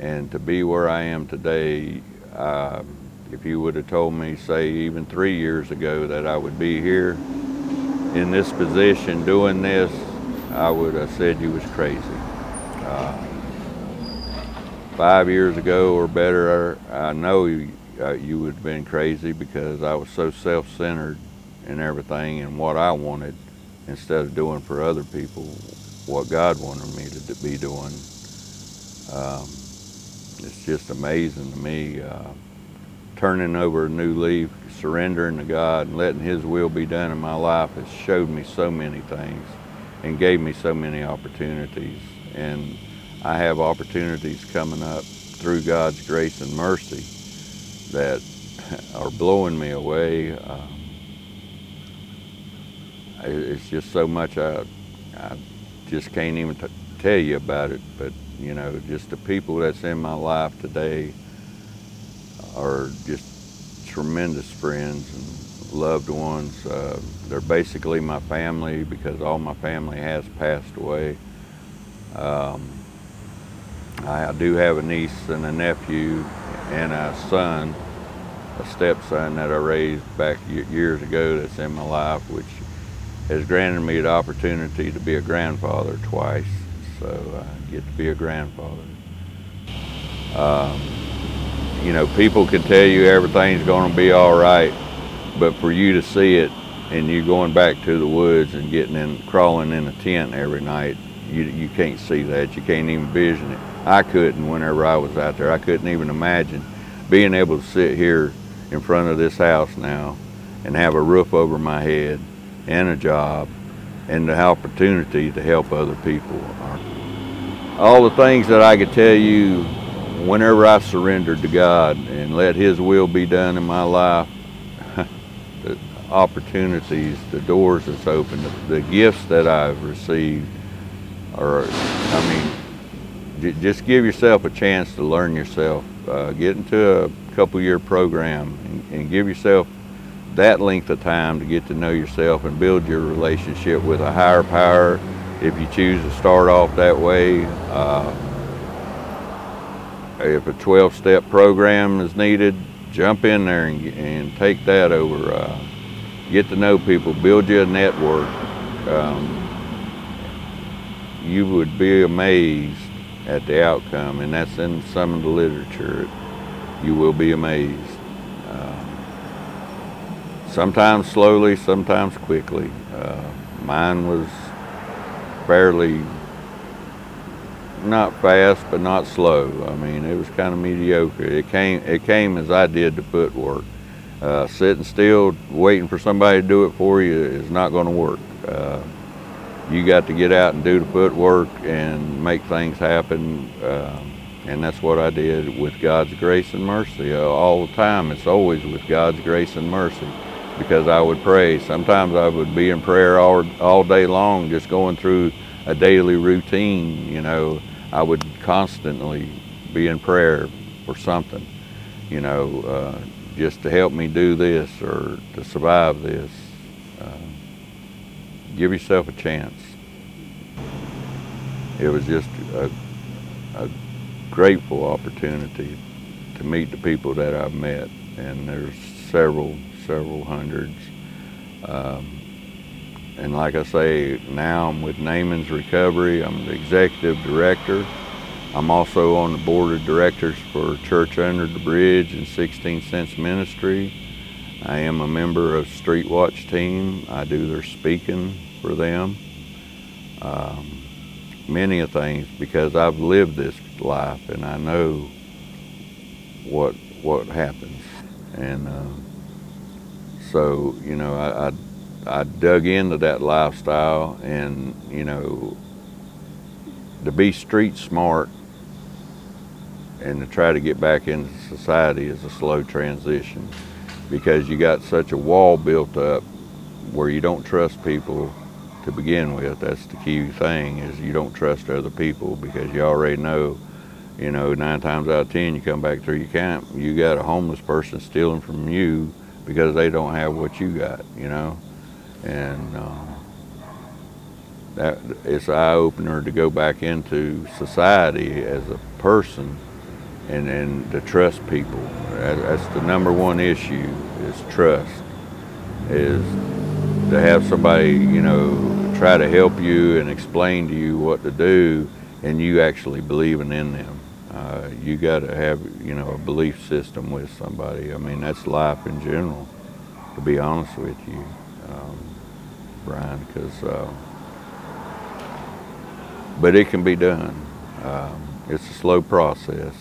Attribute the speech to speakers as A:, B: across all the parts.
A: And to be where I am today, if you would have told me, say, even 3 years ago that I would be here in this position doing this, I would have said you was crazy. 5 years ago or better, I know you would have been crazy, because I was so self-centered in everything and what I wanted, instead of doing for other people what God wanted me to be doing. It's just amazing to me. Turning over a new leaf, surrendering to God, and letting His will be done in my life has showed me so many things and gave me so many opportunities. And I have opportunities coming up through God's grace and mercy that are blowing me away. It's just so much I just can't even tell you about it. But you know, just the people that's in my life today are just tremendous friends and loved ones. They're basically my family, because all my family has passed away. I do have a niece and a nephew and a son, a stepson that I raised back years ago, that's in my life, which has granted me the opportunity to be a grandfather twice. So I get to be a grandfather. You know, people can tell you everything's going to be all right, but for you to see it, and you going back to the woods and getting in, crawling in a tent every night, you can't see that. You can't even vision it. I couldn't whenever I was out there. I couldn't even imagine being able to sit here in front of this house now and have a roof over my head and a job and the opportunity to help other people. All the things that I could tell you, whenever I surrendered to God and let His will be done in my life, the opportunities, the doors that's opened, the gifts that I've received are, I mean, just give yourself a chance to learn yourself. Get into a couple-year program and give yourself that length of time to get to know yourself and build your relationship with a higher power, if you choose to start off that way. If a 12-step program is needed, jump in there and take that over. Get to know people, build you a network. You would be amazed at the outcome, and that's in some of the literature. You will be amazed. Sometimes slowly, sometimes quickly. Mine was fairly, not fast, but not slow. I mean, it was kind of mediocre. It came as I did the footwork. Sitting still, waiting for somebody to do it for you is not going to work. You got to get out and do the footwork and make things happen. And that's what I did with God's grace and mercy. All the time, it's always with God's grace and mercy, because I would pray. Sometimes I would be in prayer all day long, just going through a daily routine. You know, I would constantly be in prayer for something, you know, just to help me do this or to survive this. Give yourself a chance. It was just a grateful opportunity to meet the people that I've met, and there's several hundreds. And like I say, now I'm with Naaman's Recovery. I'm the executive director. I'm also on the board of directors for Church Under the Bridge and 16 Cents Ministry. I am a member of Street Watch team. I do their speaking for them. Many of things, because I've lived this life and I know what happens. And so, you know, I dug into that lifestyle, and, you know, to be street smart and to try to get back into society is a slow transition, because you got such a wall built up where you don't trust people to begin with. That's the key thing, is you don't trust other people, because you already know, you know, 9 times out of 10 you come back through your camp, you got a homeless person stealing from you because they don't have what you got, you know. And that it's an eye-opener to go back into society as a person and to trust people. That's the number one issue, is trust. Is to have somebody, you know, try to help you and explain to you what to do, and you actually believing in them. You got to have, you know, a belief system with somebody. I mean, that's life in general, to be honest with you, Brian, because, but it can be done. It's a slow process.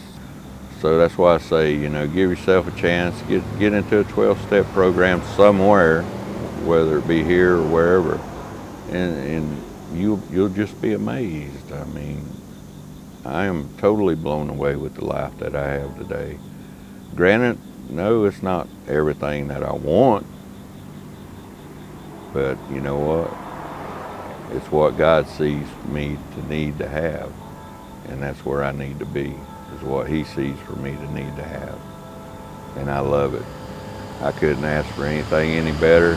A: So that's why I say, you know, give yourself a chance, get into a 12-step program somewhere, whether it be here or wherever, and you'll just be amazed. I mean, I am totally blown away with the life that I have today. Granted, no, it's not everything that I want, but you know what? It's what God sees me to need to have, and that's where I need to be, is what He sees for me to need to have, and I love it. I couldn't ask for anything any better.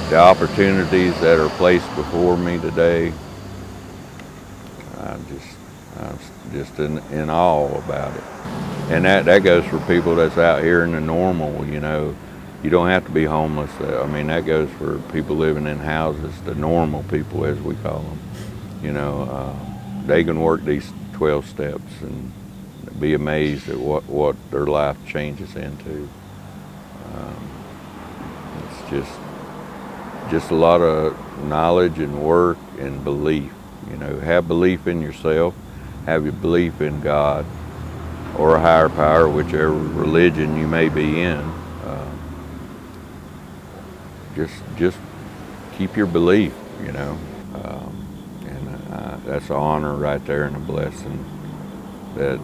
A: The opportunities that are placed before me today, I'm just in awe about it. And that goes for people that's out here in the normal, you know. You don't have to be homeless. I mean, that goes for people living in houses, the normal people, as we call them. You know, they can work these 12 steps and be amazed at what their life changes into. It's just a lot of knowledge and work and belief. You know, have belief in yourself, have your belief in God or a higher power, whichever religion you may be in. Just keep your belief, you know, and that's an honor right there and a blessing. That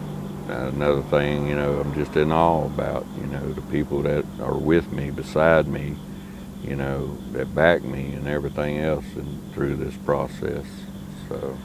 A: another thing, you know, I'm just in awe about, you know, the people that are with me, beside me, you know, that back me and everything else and through this process. So.